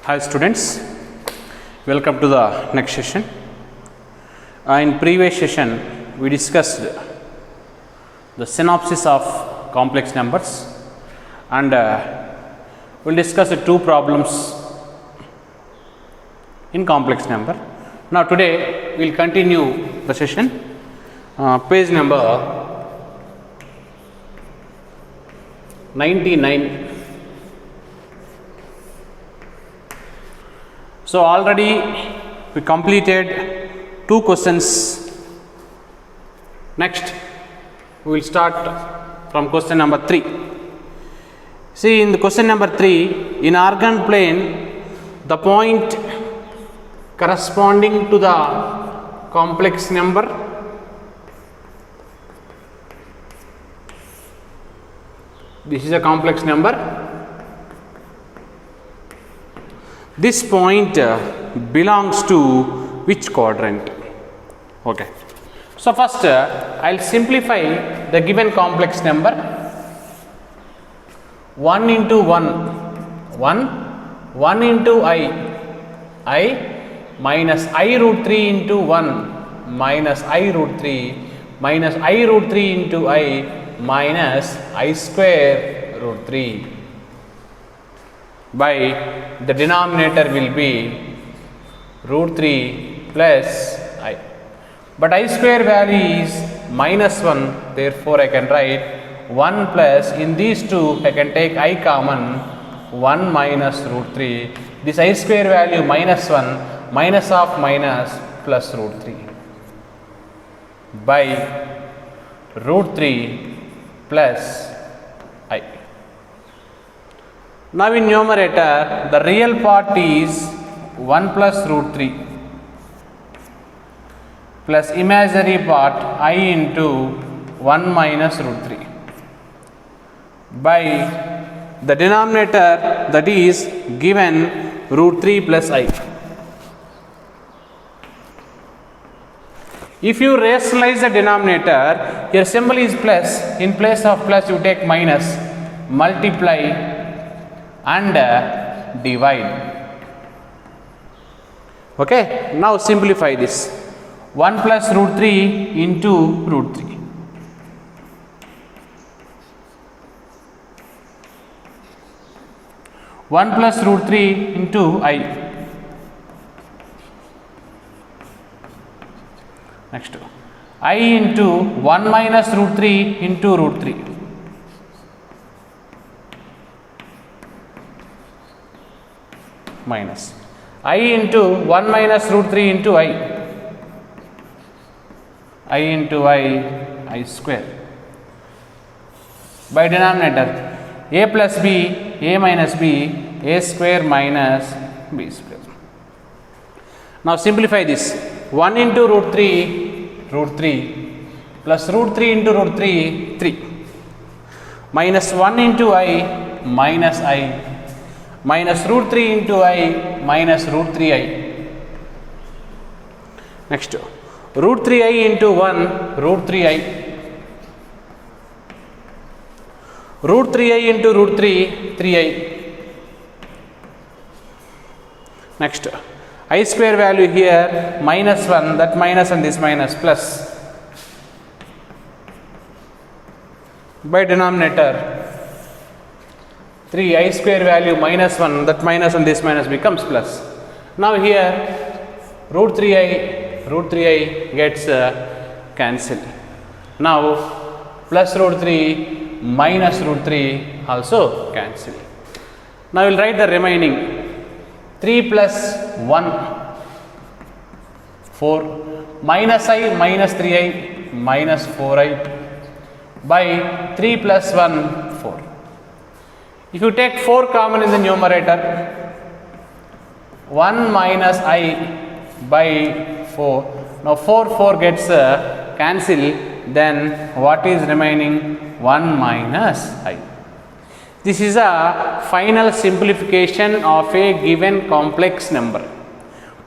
Hi students, welcome to the next session. In previous session we discussed the synopsis of complex numbers and we'll discuss the two problems in complex number. Now today we'll continue the session, page number 99. So already we completed two questions. Next we will start from question number 3. See, in the question number 3, in argand plane, the point corresponding to the complex number this is a complex number. This point belongs to which quadrant? Okay. So first I will simplify the given complex number. 1 into 1 into I minus I root 3 into 1 minus I root 3 minus I root 3 into I minus I square root 3 by the denominator will be root 3 plus I, but I square value is minus 1, therefore I can write 1 plus, in these two I can take I common, 1 minus root 3, this I square value minus 1 minus of minus plus root 3 by root 3 plus I. Now in numerator the real part is 1 plus root 3 plus imaginary part I into 1 minus root 3 by the denominator that is given root 3 plus I. If you rationalize the denominator, your symbol is plus, in place of plus you take minus, multiply and divide. Okay, now simplify this. 1 plus root 3 into root 3. One plus root 3 into I. Next, I into 1 minus root 3 into root 3. Minus I into 1 minus root 3 into I into I square by denominator a plus b, a minus b, a square minus b square. Now simplify this. 1 into root 3 plus root 3 into root 3, 3 minus 1 into I minus root 3 into I minus root 3I. Next, root 3I into 1, root 3I. Root 3I into root 3, 3I. Next, I square value here minus 1, that minus and this minus plus by denominator 3 I square value minus 1, that minus and this minus becomes plus. Now here root 3I gets cancelled. Now plus root 3 minus root 3 also cancel. Now we will write the remaining 3 plus 1 4 minus I minus 3I minus 4I by 3 plus 1 4. If you take 4 common in the numerator, 1 minus I by 4. Now 4 gets cancelled, then what is remaining? 1 minus I. This is a final simplification of a given complex number.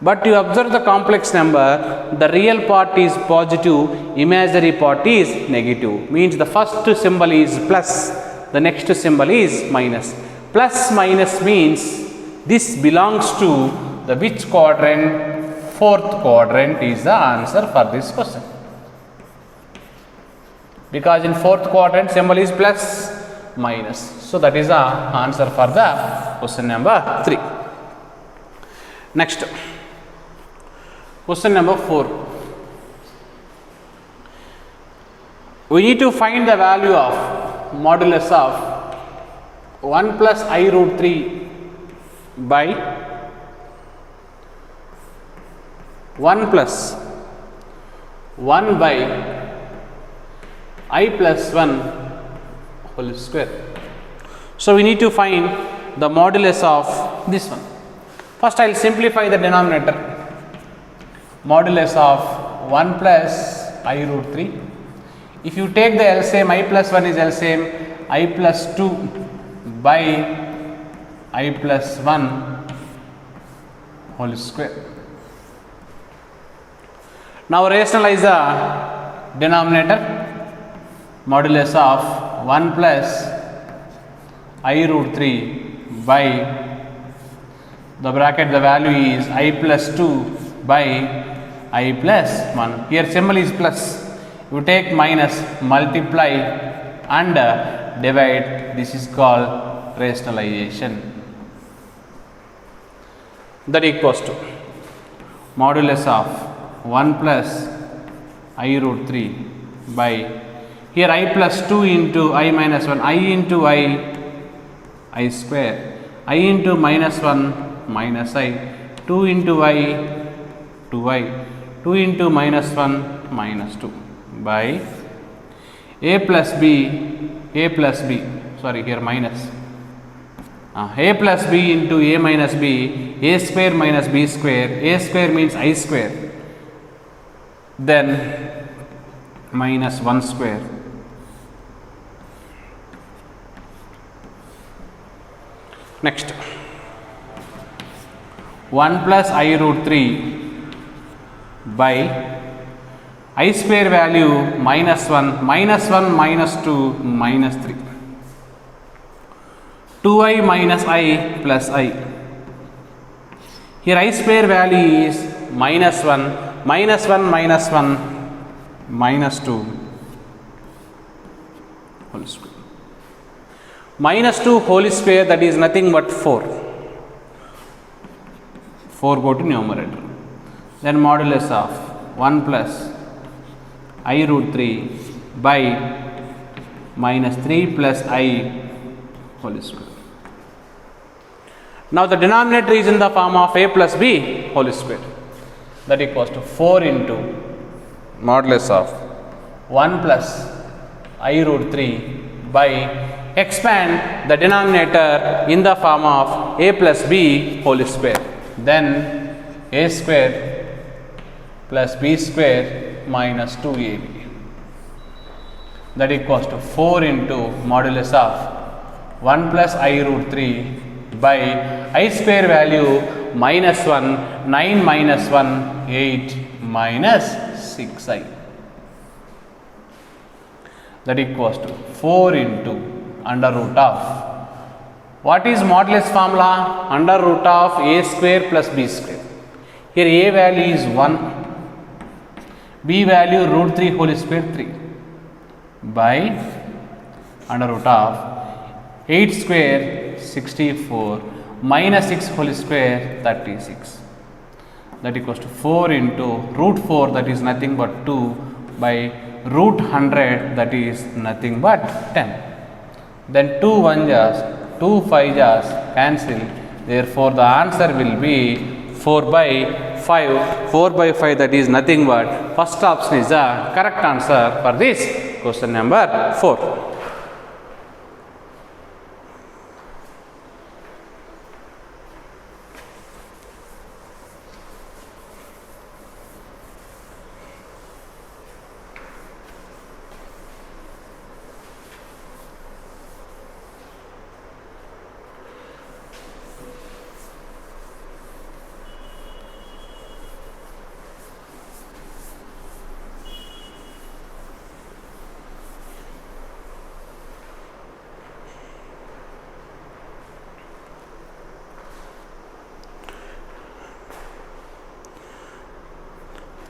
But you observe the complex number, the real part is positive, imaginary part is negative. Means the first symbol is plus, the next symbol is minus. Plus minus means This belongs to the which quadrant? Fourth quadrant is the answer for this question. Because in fourth quadrant symbol is plus minus. So that is the answer for the question number 3. Next, question number 4. We need to find the value of modulus of 1 plus I root 3 by 1 plus 1 by I plus 1 whole square. So we need to find the modulus of this one. First I will simplify the denominator. Modulus of 1 plus I root 3. If you take the LCM, I plus 1 is LCM, I plus 2 by I plus 1 whole square. Now rationalize the denominator. Modulus of 1 plus I root 3 by the bracket, the value is I plus 2 by I plus 1. Here symbol is plus. You take minus, multiply and divide. This is called rationalization. That equals to modulus of 1 plus I root 3 by, here I plus 2 into I minus 1, I into I square, I into minus 1 minus I, 2 into I, 2I, 2 into minus 1 minus 2 by A plus B, sorry here minus, A plus B into A minus B, A square minus B square, A square means I square, then minus 1 square. Next, 1 plus I root 3 by I square value minus 1 minus 2 minus 3. 2I minus I plus I. Here I square value is minus 1 minus 1 minus 1 minus 2 whole square. Minus 2 whole square, that is nothing but 4. 4 go to numerator. Then modulus of 1 plus I root 3 by minus 3 plus I whole square. Now the denominator is in the form of A plus B whole square. That equals to 4 into modulus of 1 plus I root 3 by, expand the denominator in the form of A plus B whole square. Then A square plus B square minus 2AB. That equals to 4 into modulus of 1 plus I root 3 by I square value minus 1, 9 minus 1, 8 minus 6I. That equals to 4 into under root of, what is modulus formula? Under root of A square plus B square. Here A value is 1, B value root 3 whole square 3 by under root of 8 square 64 minus 6 whole square 36. That equals to 4 into root 4, that is nothing but 2 by root 100, that is nothing but 10. Then 2 1 jars, 2 5 jars cancel. Therefore the answer will be 4 by 5. 4 by 5, that is nothing but first option is the correct answer for this question number 4.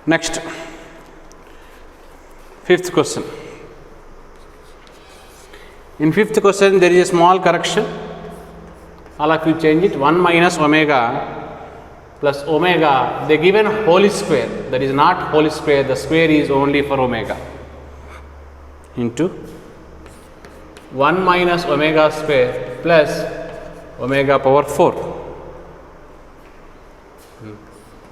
Next, fifth question. In fifth question, there is a small correction. All of you change it. 1 minus omega plus omega. They given whole square. That is not whole square. The square is only for omega. Into 1 minus omega square plus omega power 4.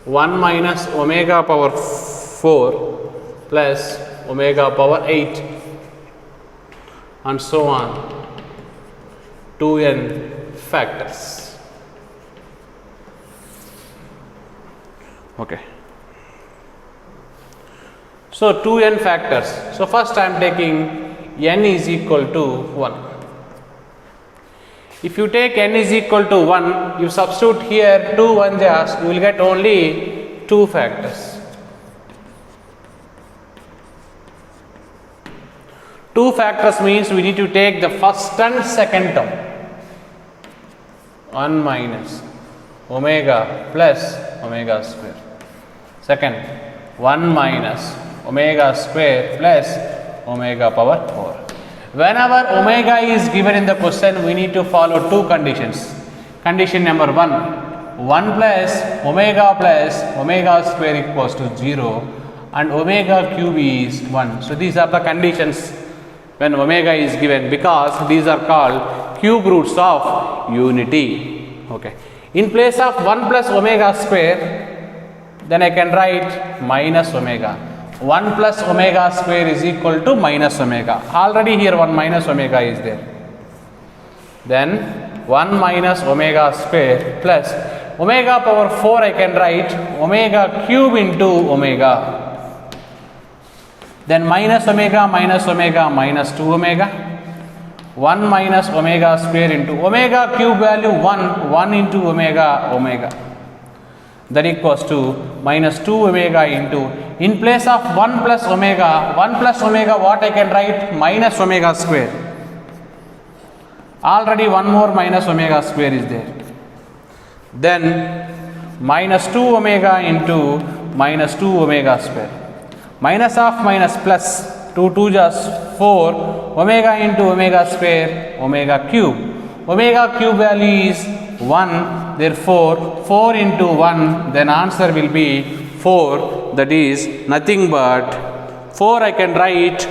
1 minus omega power 4 plus omega power 8 and so on, 2n factors. Okay. So 2n factors. So first I am taking n is equal to 1. If you take n is equal to 1, you substitute here 2 1 just, you will get only 2 factors. 2 factors means we need to take the first and second term. 1 minus omega plus omega square. Second, 1 minus omega square plus omega power 4. Whenever omega is given in the question, we need to follow 2 conditions. Condition number 1, 1 plus omega square equals to 0 and omega cube is 1. So these are the conditions when omega is given, because these are called cube roots of unity. Okay. In place of 1 plus omega square, then I can write minus omega. 1 plus omega square is equal to minus omega. Already here 1 minus omega is there. Then 1 minus omega square plus omega power 4 I can write omega cube into omega. Then minus omega minus 2 omega. 1 minus omega square into omega cube value 1 into omega. That equals to minus 2 omega into, in place of 1 plus omega what I can write? Minus omega square. Already one more minus omega square is there. Then minus 2 omega into minus 2 omega square. Minus of minus plus, 2 just 4, omega into omega square, omega cube. Omega cube value is 1, therefore 4 into 1, then answer will be 4, that is nothing but 4 I can write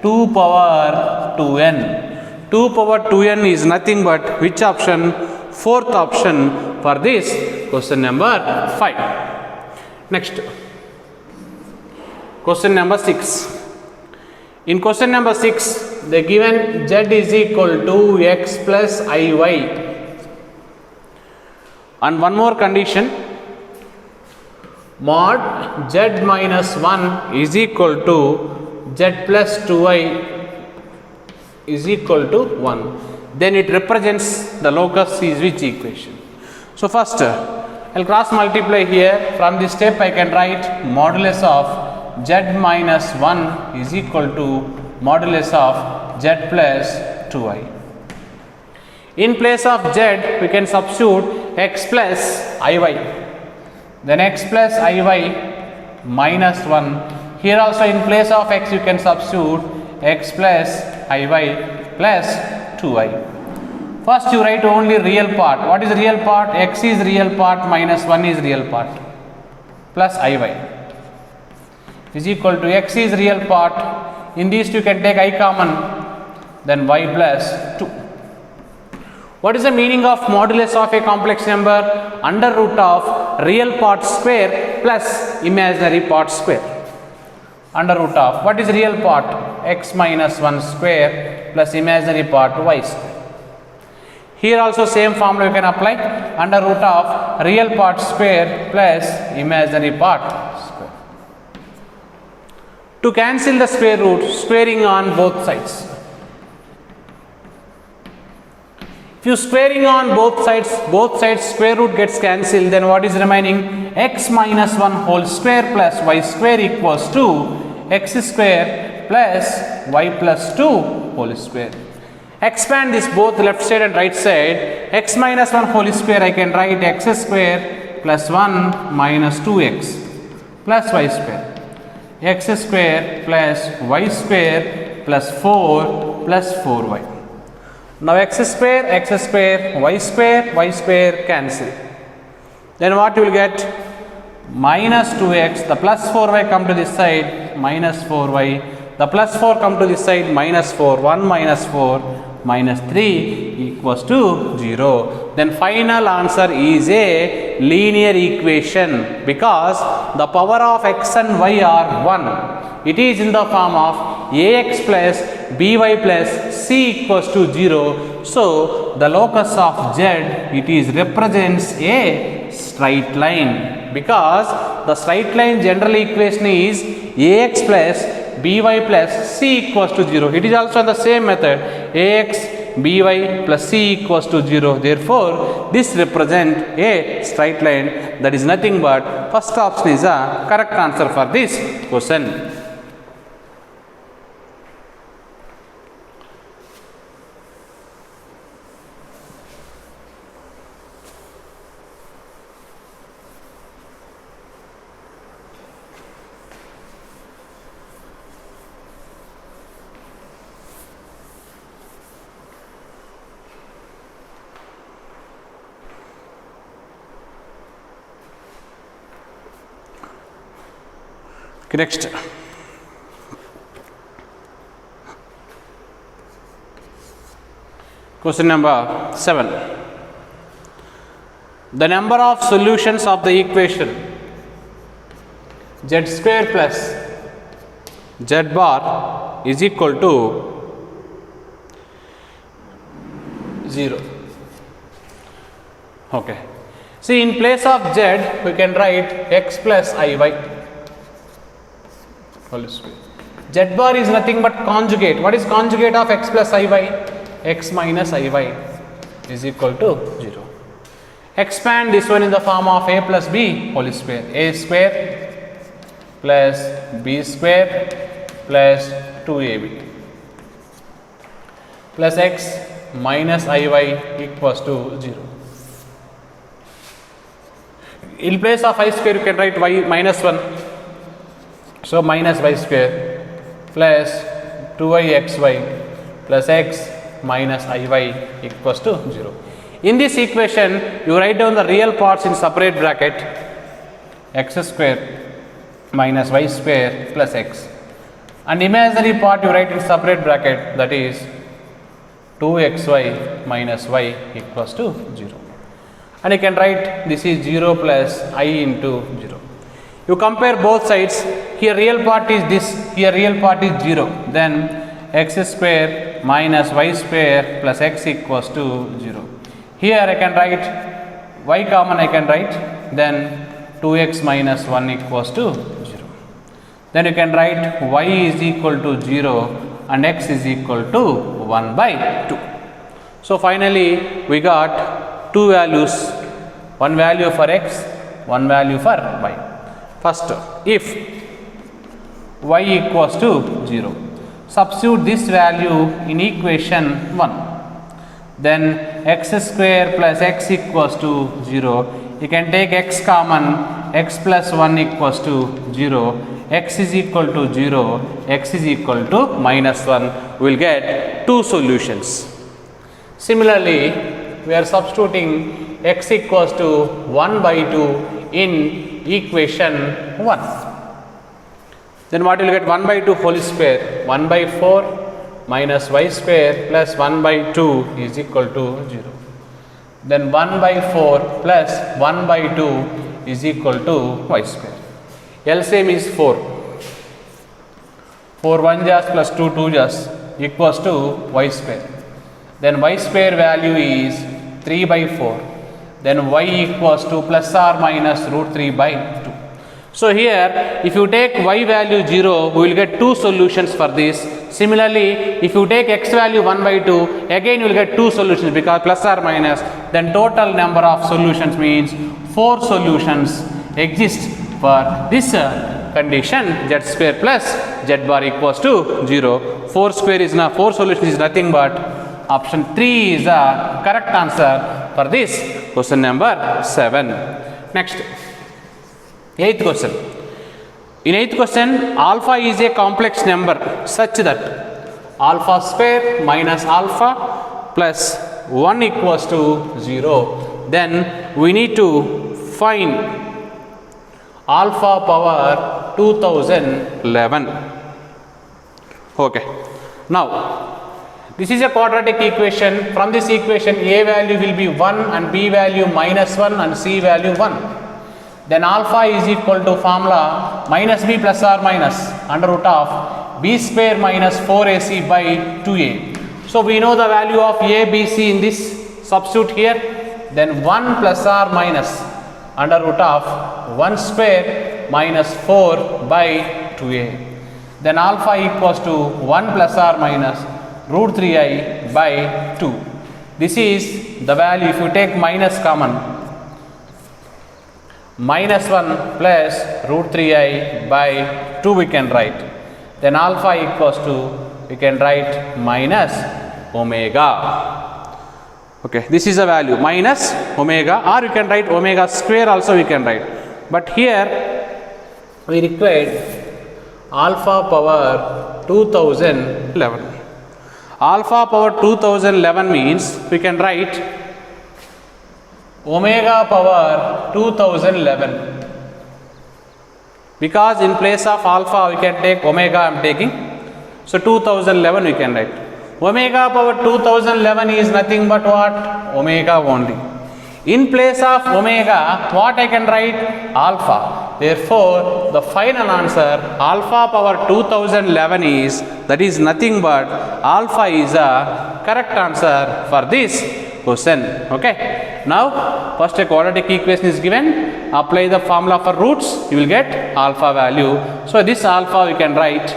2 power 2n. 2 power 2n is nothing but which option? Fourth option for this question number 5. Next, question number 6. In question number 6, they given z is equal to x plus iy. And one more condition, mod z minus 1 is equal to z plus 2i is equal to 1. Then it represents the locus is which equation? So first I will cross multiply here. From this step I can write modulus of z minus 1 is equal to modulus of z plus 2i. In place of z, we can substitute x plus iy. Then x plus iy minus 1. Here also in place of x, you can substitute x plus iy plus 2i. First, you write only real part. What is real part? X is real part minus 1 is real part plus iy is equal to x is real part. In these two, you can take I common, then y plus 2. What is the meaning of modulus of a complex number? Under root of real part square plus imaginary part square. Under root of, what is real part? X minus 1 square plus imaginary part y square. Here also same formula you can apply. Under root of real part square plus imaginary part square. To cancel the square root, squaring on both sides. If you squaring on both sides square root gets cancelled, then what is remaining? X minus 1 whole square plus y square equals to x square plus y plus 2 whole square. Expand this both left side and right side. X minus 1 whole square I can write x square plus 1 minus 2x plus y square. X square plus y square plus 4 plus 4y. Now x square, y square cancel. Then what you will get? Minus 2x, the plus 4y come to this side, minus 4y, the plus 4 come to this side, minus 4, 1 minus 4, minus 3 equals to 0. Then final answer is a linear equation because the power of x and y are 1. It is in the form of ax plus by plus c equals to 0. So the locus of z, it is represents a straight line because the straight line general equation is ax plus by plus c equals to 0. It is also the same method, ax by plus c equals to 0. Therefore, this represents a straight line. That is nothing but first option is a correct answer for this question. Next, question number 7. The number of solutions of the equation z square plus z bar is equal to 0. Okay. See, in place of z, we can write x plus iy. Z bar is nothing but conjugate. What is conjugate of x plus iy? X minus iy is equal to 0. Expand this one in the form of a plus b whole square. A square plus b square plus 2ab plus x minus iy equals to 0. In place of I square, you can write y minus 1. So minus y square plus 2ixy plus x minus iy equals to 0. In this equation, you write down the real parts in separate bracket, x square minus y square plus x, and imaginary part you write in separate bracket, that is 2xy minus y equals to 0. And you can write this is 0 plus I into 0. You compare both sides. Here real part is this, here real part is 0. Then x square minus y square plus x equals to 0. Here I can write y common, I can write, then 2x minus 1 equals to 0. Then you can write y is equal to 0 and x is equal to 1 by 2. So finally we got two values, one value for x, one value for y. First, if y equals to 0, substitute this value in equation 1. Then x square plus x equals to 0. You can take x common, x plus 1 equals to 0. X is equal to 0, x is equal to minus 1. We will get two solutions. Similarly, we are substituting x equals to 1 by 2 in equation 1. Then what you will get? 1 by 2 whole square, 1 by 4 minus y square plus 1 by 2 is equal to 0. Then 1 by 4 plus 1 by 2 is equal to y square. LCM is 4. 4 1 jas plus 2 2 jas equals to y square. Then y square value is 3 by 4. Then y equals to plus or minus root 3 by 2. So here if you take y value 0, we will get two solutions for this. Similarly, if you take x value 1 by 2, again you will get two solutions because plus or minus, then total number of solutions means 4 solutions exist for this condition z square plus z bar equals to 0. 4 square is now 4 solutions is nothing but option 3 is the correct answer for this question number 7. Next, 8th question. In 8th question, alpha is a complex number such that alpha square minus alpha plus 1 equals to 0. Then we need to find alpha power 2011. Okay. Now, this is a quadratic equation. From this equation, a value will be 1 and b value minus 1 and c value 1. Then alpha is equal to formula minus b plus or minus under root of b square minus 4ac by 2a. So we know the value of a, b, c in this, substitute here. Then 1 plus or minus under root of 1 square minus 4 by 2a. Then alpha equals to 1 plus or minus root 3i by 2. This is the value. If you take minus common, minus 1 plus root 3i by 2 we can write. Then alpha equals to, we can write minus omega. Okay, this is the value minus omega, or you can write omega square also we can write. But here we required alpha power 2011. Alpha power 2011 means we can write omega power 2011, because in place of alpha we can take omega, I am taking. So 2011 we can write. Omega power 2011 is nothing but what? Omega only. In place of omega, what I can write? Alpha. Therefore, the final answer alpha power 2011 is, that is nothing but alpha is a correct answer for this question. Okay. Now, first a quadratic equation is given. Apply the formula for roots. You will get alpha value. So this alpha we can write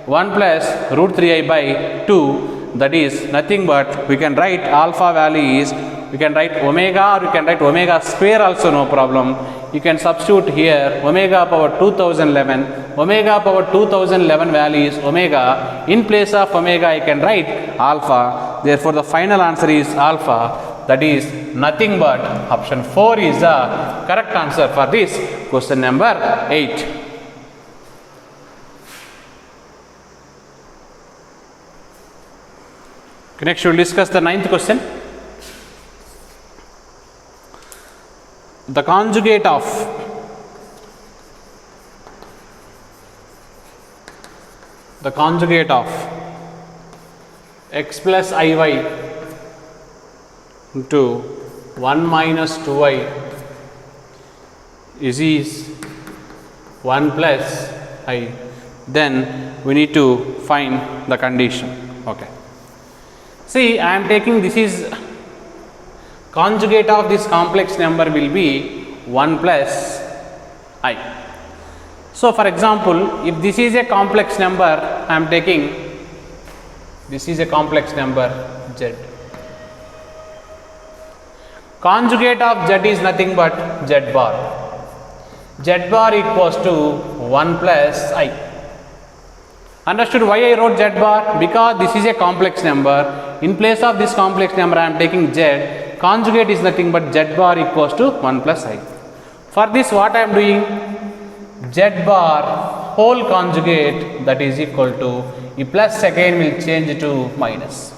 1 plus root 3i by 2. That is nothing but we can write alpha value is, we can write omega, or you can write omega square also, no problem. You can substitute here omega power 2011. Omega power 2011 value is omega. In place of omega I can write alpha. Therefore, the final answer is alpha. That is nothing but option 4 is the correct answer for this question number 8. Next we will discuss the 9th question. The conjugate of x plus iy into 1 minus 2i is 1 plus I. Then we need to find the condition. Okay. See, I am taking, this is conjugate of this complex number will be 1 plus I. So, for example, if this is a complex number, I am taking, this is a complex number z. Conjugate of z is nothing but z bar. Z bar equals to 1 plus I. Understood why I wrote z bar? Because this is a complex number. In place of this complex number, I am taking z. Conjugate is nothing but z bar equals to 1 plus I. For this, what I am doing? Z bar whole conjugate, that is equal to, the plus again will change to minus.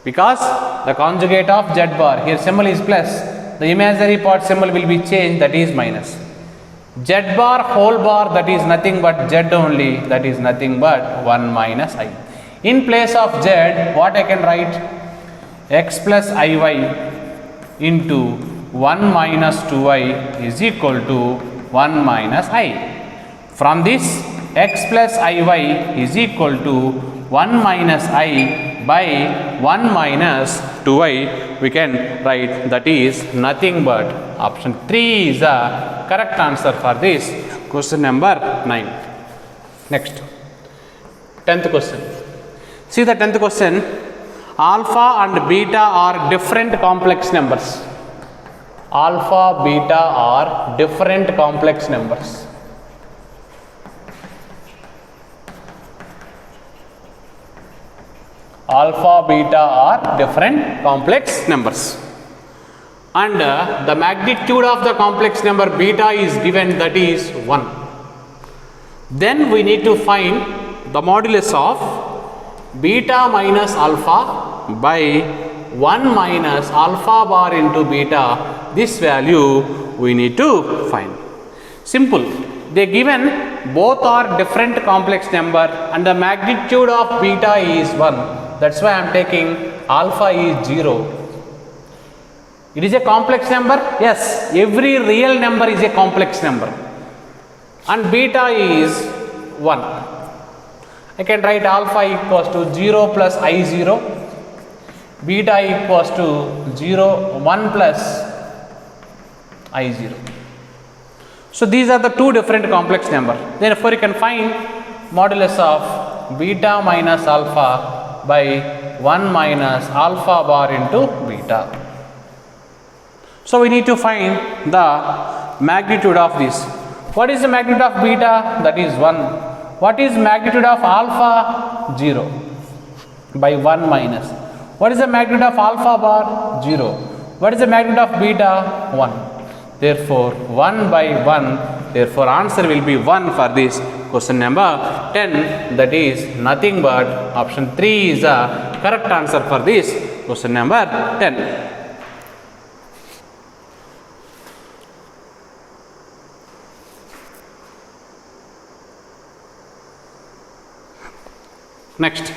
Because the conjugate of z bar, here symbol is plus, the imaginary part symbol will be changed, that is minus. Z bar whole bar, that is nothing but z only, that is nothing but 1 minus I. In place of z, what I can write? X plus iy into 1 minus 2i is equal to 1 minus I. From this, x plus iy is equal to 1 minus I by 1 minus 2i we can write, that is nothing but option 3 is the correct answer for this question number 9. Next, 10th question. See the 10th question. Alpha and beta are different complex numbers. Alpha, beta are different complex numbers. Alpha, beta are different complex numbers. And the magnitude of the complex number beta is given, that is 1. Then we need to find the modulus of beta minus alpha by 1 minus alpha bar into beta. This value we need to find. Simple. They given both are different complex number and the magnitude of beta is 1. That's why I am taking alpha is 0. It is a complex number? Yes, every real number is a complex number. And beta is 1. I can write alpha equals to 0 plus I0, beta equals to 0, 1 plus I0. So these are the two different complex numbers. Therefore, you can find modulus of beta minus alpha by 1 minus alpha bar into beta. So we need to find the magnitude of this. What is the magnitude of beta? That is 1. What is magnitude of alpha? 0 by 1 minus. What is the magnitude of alpha bar? 0. What is the magnitude of beta? 1. Therefore, 1 by 1. Therefore, answer will be 1 for this question number 10. That is nothing but option 3 is the correct answer for this question number 10. Next.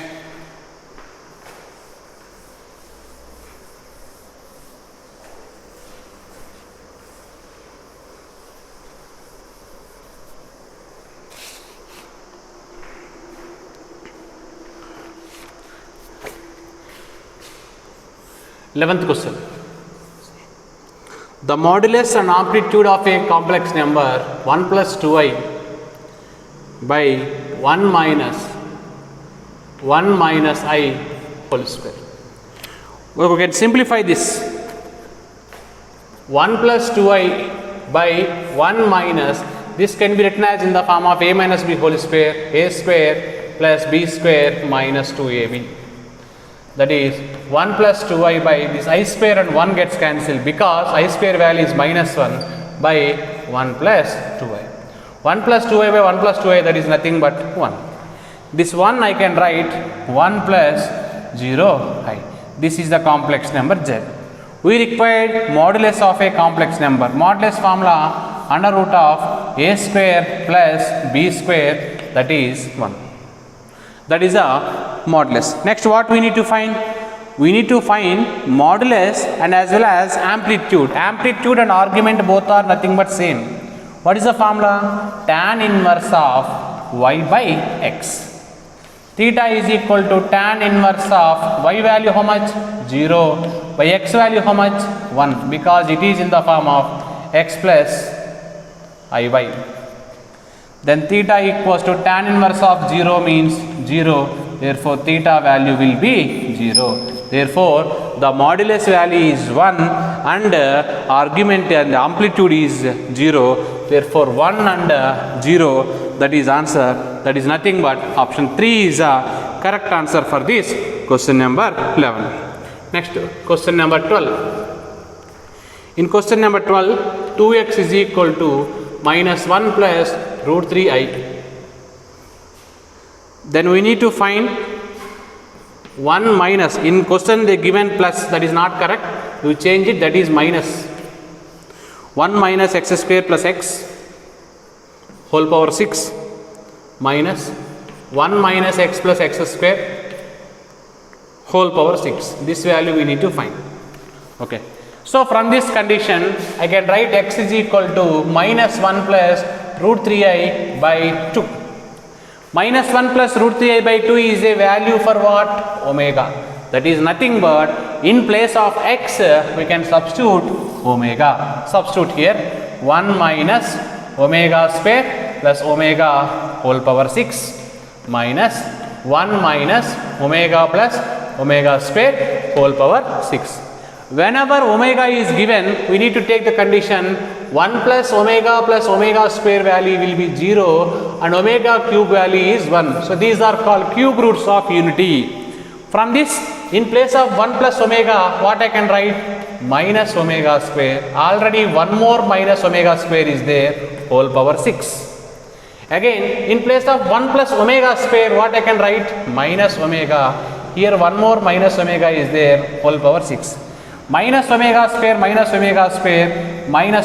Eleventh question. The modulus and amplitude of a complex number 1 plus 2i by 1 minus I whole square. We can simplify this. 1 plus 2i by 1 minus, this can be written as in the form of a minus b whole square, a square plus b square minus 2ab. That is 1 plus 2i by this I square and 1 gets cancelled because I square value is minus 1 by 1 plus 2i. 1 plus 2i by 1 plus 2i, that is nothing but 1. This 1 I can write 1 plus 0i. This is the complex number z. We required modulus of a complex number. Modulus formula under root of a square plus b square, that is 1. That is a modulus. Next, what we need to find? We need to find modulus and as well as amplitude. Amplitude and argument both are nothing but same. What is the formula? Tan inverse of y by x. Theta is equal to tan inverse of y value how much? 0 by x value how much? 1, because it is in the form of x plus iy. Then theta equals to tan inverse of 0 means 0. Therefore, theta value will be 0. Therefore, the modulus value is 1 and argument and amplitude is 0. Therefore, 1 and 0, that is answer. That is nothing but option 3 is a correct answer for this question number 11. Next, question number 12. In question number 12, 2x is equal to minus 1 plus root 3i. Then we need to find 1 minus. In question they given plus, that is not correct. You change it, that is minus. 1 minus x square plus x whole power 6 minus 1 minus x plus x square whole power 6. This value we need to find. Okay. So from this condition, I can write x is equal to minus 1 plus root 3i by 2. Minus 1 plus root 3i by 2 is a value for what? Omega. That is nothing but in place of x, we can substitute omega. Substitute here 1 minus omega square plus omega whole power 6 minus 1 minus omega plus omega square whole power 6. Whenever omega is given, we need to take the condition 1 plus omega square value will be 0 and omega cube value is 1. So these are called cube roots of unity. From this, in place of 1 plus omega, what I can write? Minus omega square. Already one more minus omega square is there, whole power 6. Again, in place of 1 plus omega square, what I can write? Minus omega. Here one more minus omega is there, whole power 6. Minus omega square minus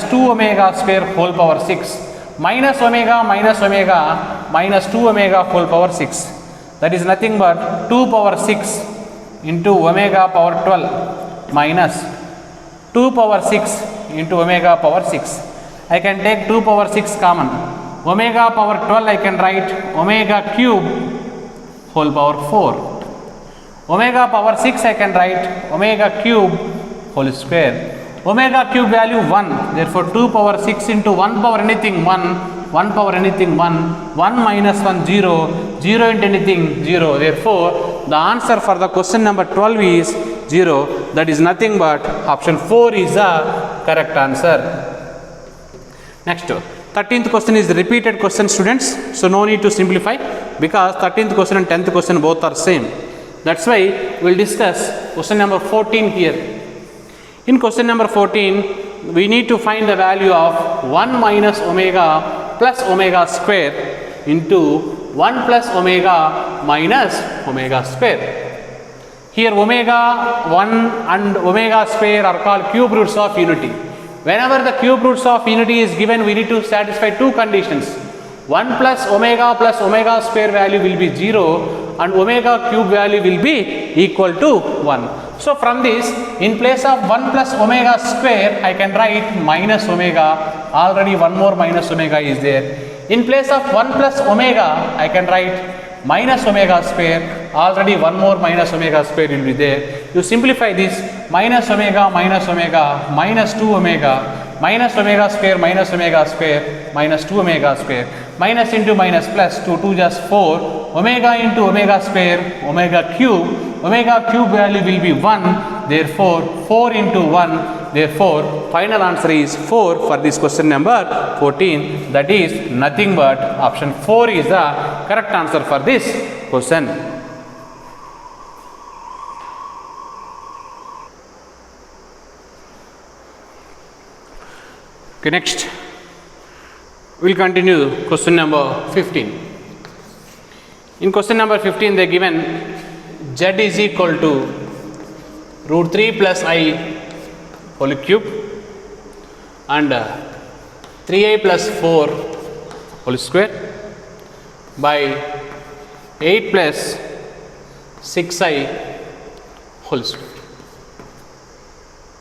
2 omega square whole power 6. Minus omega minus 2 omega whole power 6. That is nothing but 2 power 6 into omega power 12 minus 2 power 6 into omega power 6. I can take 2 power 6 common. Omega power 12 I can write omega cube whole power 4. Omega power 6 I can write omega cube whole square. Omega cube value 1. Therefore 2 power 6 into 1 power anything 1. 1 power anything 1. 1 minus 1 0. 0 into anything 0. Therefore the answer for the question number 12 is 0. That is nothing but option 4 is the correct answer. Next, 13th question is the repeated question, students. So no need to simplify because 13th question and 10th question both are same. That's why we will discuss question number 14 here. In question number 14, we need to find the value of 1 minus omega plus omega square into 1 plus omega minus omega square. Here omega 1 and omega square are called cube roots of unity. Whenever the cube roots of unity is given, we need to satisfy two conditions. 1 plus omega square value will be 0 and omega cube value will be equal to 1. So from this, in place of 1 plus omega square, I can write minus omega. Already one more minus omega is there. In place of 1 plus omega, I can write minus omega square. Already one more minus omega square will be there. You simplify this, minus omega minus 2 omega minus omega square minus 2 omega square, minus into minus plus 2 just 4, omega into omega square, omega cube value will be 1, therefore 4 into 1, therefore final answer is 4 for this question number 14. That is nothing but option 4 is the correct answer for this question. Okay, next we will continue question number 15. In question number 15, they given z is equal to root 3 plus I whole cube and 3i plus 4 whole square by 8 plus 6i whole square.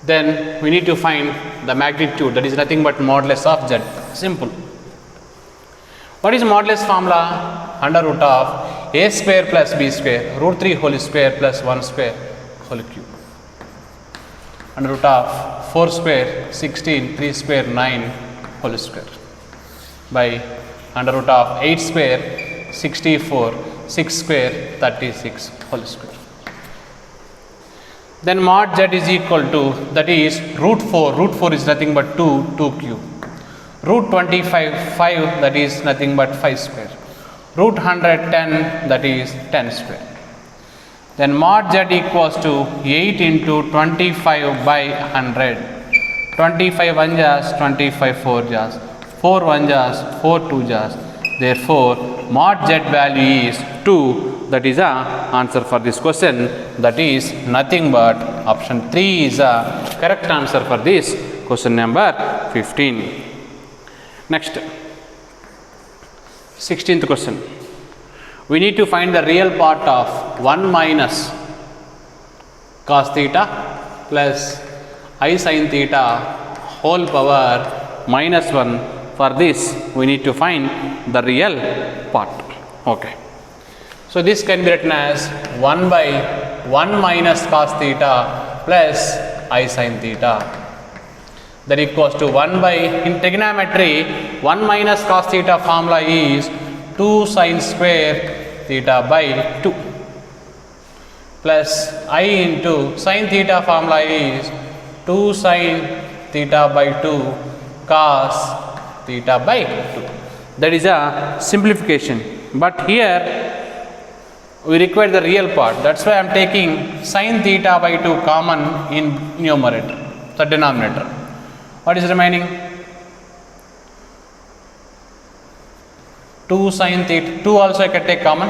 Then we need to find the magnitude, that is nothing but modulus of z. Simple. What is modulus formula? Under root of a square plus b square, root 3 whole square plus 1 square whole cube. Under root of 4 square 16, 3 square 9 whole square by under root of 8 square 64, 6 square 36 whole square. Then mod z is equal to, that is root 4 is nothing but 2 cube. Root 25, 5, that is nothing but 5 square. Root 110, that is 10 square. Then mod z equals to 8 into 25 by 100. 25 1 jas, 25 4 jas, 4 1 jas, 4 2 jas. Therefore, mod z value is 2. That is the answer for this question. That is nothing but option 3 is the correct answer for this question number 15. Next, 16th question. We need to find the real part of 1 minus cos theta plus I sin theta whole power minus 1. For this, we need to find the real part. Okay. So this can be written as 1 by 1 minus cos theta plus I sin theta. That equals to 1 by, in trigonometry, 1 minus cos theta formula is 2 sin square theta by 2 plus I into sin theta formula is 2 sin theta by 2 cos theta by 2. That is a simplification. But here we require the real part. That's why I am taking sin theta by 2 common in numerator, the denominator. What is remaining? 2 sin theta, 2 also I can take common,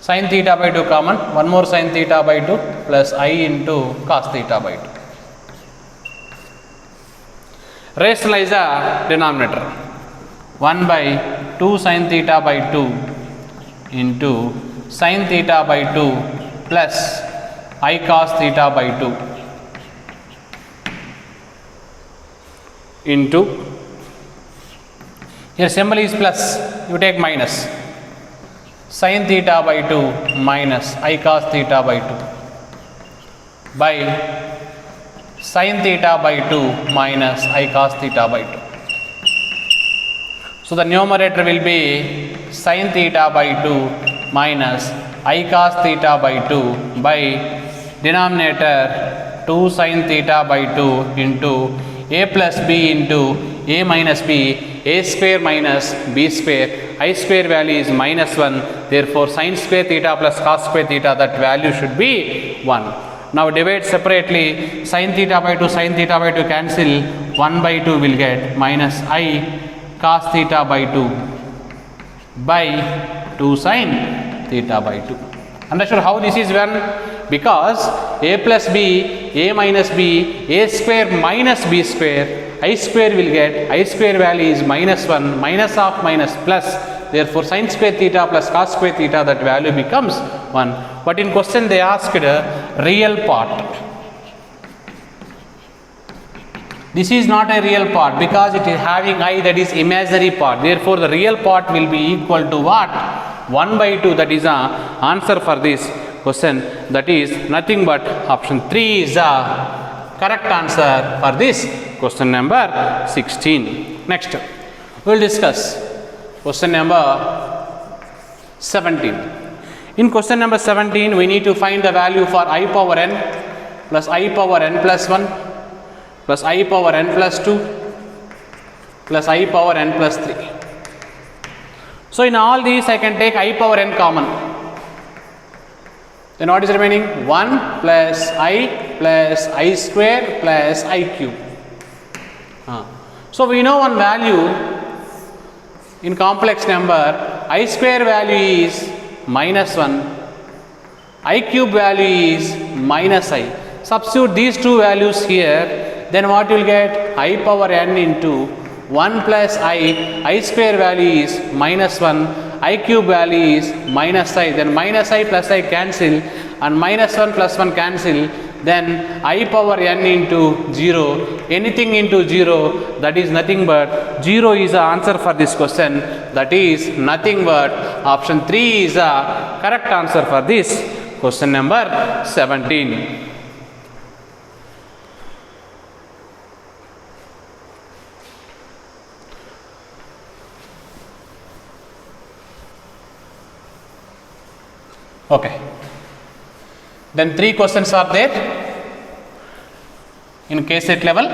sin theta by 2 common, one more sin theta by 2 plus I into cos theta by 2. Rationalize the denominator, 1 by 2 sin theta by 2 into sin theta by 2 plus I cos theta by 2 into, here symbol is plus, you take minus, sin theta by 2 minus I cos theta by 2 by sin theta by 2 minus I cos theta by 2. So the numerator will be sin theta by 2 minus I cos theta by 2 by denominator 2 sin theta by 2 into a plus b into a minus b, a square minus b square, I square value is minus 1, therefore sin square theta plus cos square theta, that value should be 1. Now divide separately, sin theta by 2 cancel, 1 by 2 will get minus I cos theta by 2 by 2 sin theta by 2. Understood how this is done? Because a plus b, a minus b, a square minus b square, I square will get, I square value is minus 1, minus of minus plus, therefore sin square theta plus cos square theta, that value becomes 1. But in question they asked a real part. This is not a real part because it is having I, that is imaginary part, therefore the real part will be equal to what? 1 by 2, that is the answer for this question, that is nothing but option 3 is the correct answer for this question number 16. Next, we will discuss question number 17. In question number 17, we need to find the value for I power n plus I power n plus 1 plus I power n plus 2 plus I power n plus 3. So in all these I can take I power n common. Then what is remaining? 1 plus I square plus I cube. So we know one value in complex number, I square value is minus 1, I cube value is minus I. Substitute these two values here, then what you will get? I power n into 1 plus I square value is minus 1, I cube value is minus I, then minus I plus I cancel and minus 1 plus 1 cancel, then I power n into 0, anything into 0, that is nothing but 0 is the answer for this question, that is nothing but option 3 is the correct answer for this question number 17. Okay. Then 3 questions are there in KCET level.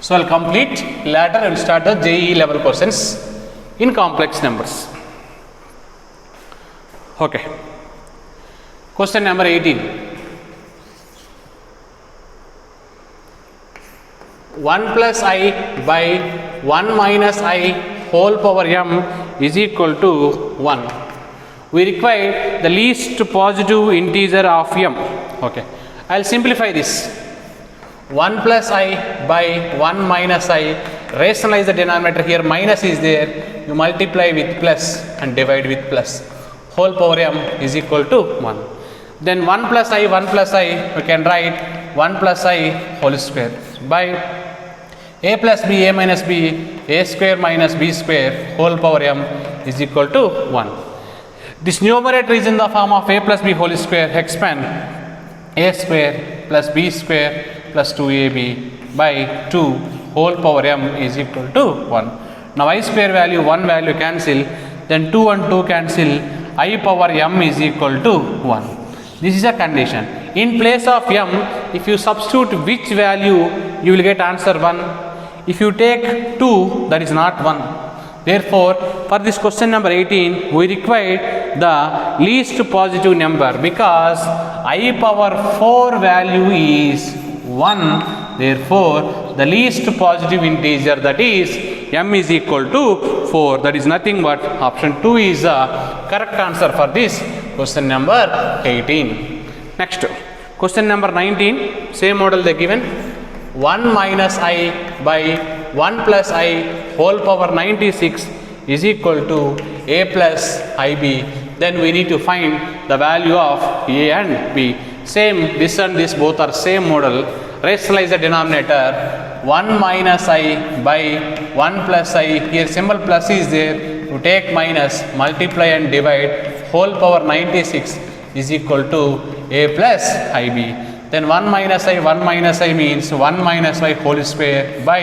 So I will complete, later I will start the JEE level questions in complex numbers. Okay. Question number 18. 1 plus I by 1 minus I whole power m is equal to 1. We require the least positive integer of m. Okay, I will simplify this. 1 plus I by 1 minus I, rationalize the denominator, here minus is there, you multiply with plus and divide with plus, whole power m is equal to 1. Then 1 plus I, we can write 1 plus I whole square by a plus b, a minus b, a square minus b square whole power m is equal to 1. This numerator is in the form of a plus b whole square, expand a square plus b square plus 2ab by 2 whole power m is equal to 1. Now I square value, 1 value cancel, then 2 and 2 cancel, I power m is equal to 1. This is a condition. In place of m, if you substitute which value, you will get answer 1. If you take 2, that is not 1. Therefore, for this question number 18, we require the least positive number because I power 4 value is 1. Therefore, the least positive integer, that is m is equal to 4. That is nothing but option 2 is the correct answer for this question number 18. Next, question number 19, same model they given. 1 minus I by 1 plus I whole power 96 is equal to a plus ib. Then we need to find the value of a and b. Same, this and this both are same model. Rationalize the denominator. 1 minus I by 1 plus I, here symbol plus is there, to take minus, multiply and divide, whole power 96 is equal to a plus ib. Then 1 minus I means 1 minus y whole square by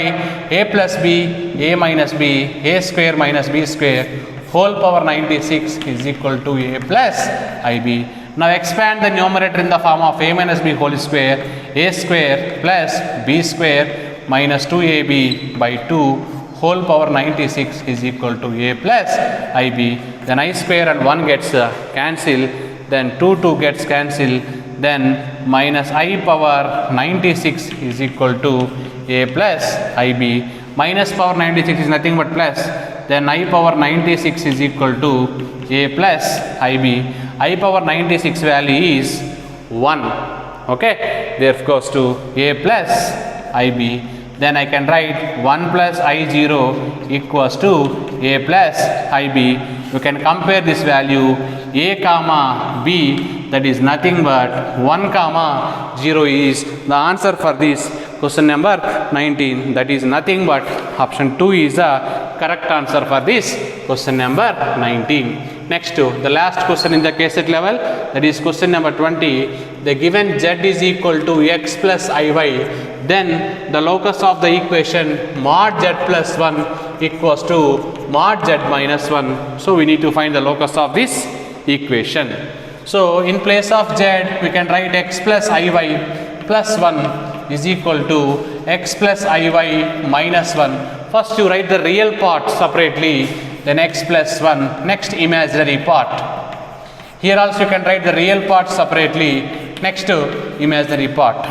a plus b, a minus b, a square minus b square, whole power 96 is equal to a plus ib. Now expand the numerator in the form of a minus b whole square, a square plus b square minus 2ab by 2, whole power 96 is equal to a plus ib. Then I square and 1 gets cancelled, then 2 gets cancelled, then minus I power 96 is equal to a plus ib. Minus power 96 is nothing but plus, then I power 96 is equal to a plus ib. I power 96 value is 1. Okay, therefore goes to a plus ib. Then I can write 1 plus I0 equals to a plus ib. You can compare this value a comma b, that is nothing but 1 comma 0 is the answer for this question number 19. That is nothing but option 2 is the correct answer for this question number 19. Next, the last question in the KCET level, that is question number 20. The given z is equal to x plus iy, then the locus of the equation mod z plus 1 equals to mod z minus 1. So we need to find the locus of this equation. So in place of z, we can write x plus iy plus 1 is equal to x plus iy minus 1. First you write the real part separately, then x plus 1, next imaginary part. Here also you can write the real part separately, next imaginary part.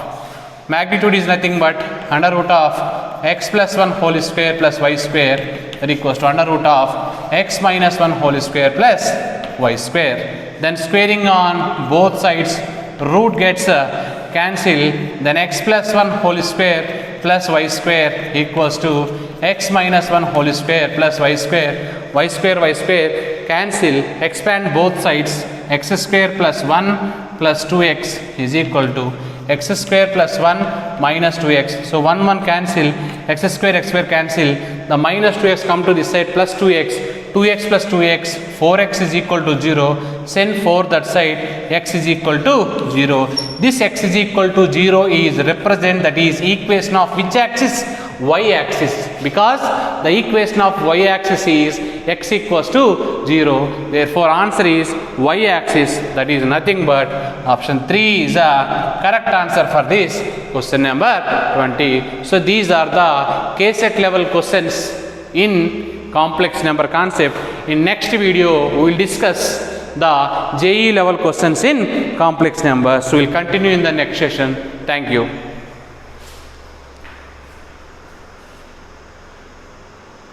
Magnitude is nothing but under root of x plus 1 whole square plus y square, that equals to under root of x minus 1 whole square plus y square. Then squaring on both sides, root gets cancelled, then x plus 1 whole square plus y square equals to x minus 1 whole square plus y square cancel, expand both sides, x square plus 1 plus 2x is equal to x square plus 1 minus 2x. So 1 cancel, x square cancel, the minus 2x come to this side plus 2x, 2x plus 2x, 4x is equal to 0, send 4 that side, x is equal to 0. This x is equal to 0 is represent, that is equation of which axis? Y axis, because the equation of y axis is x equals to 0. Therefore answer is y axis, that is nothing but option 3 is a correct answer for this question number 20. So these are the KCET level questions in complex number concept. In next video we will discuss the JEE level questions in complex numbers. So we will continue in the next session. Thank you.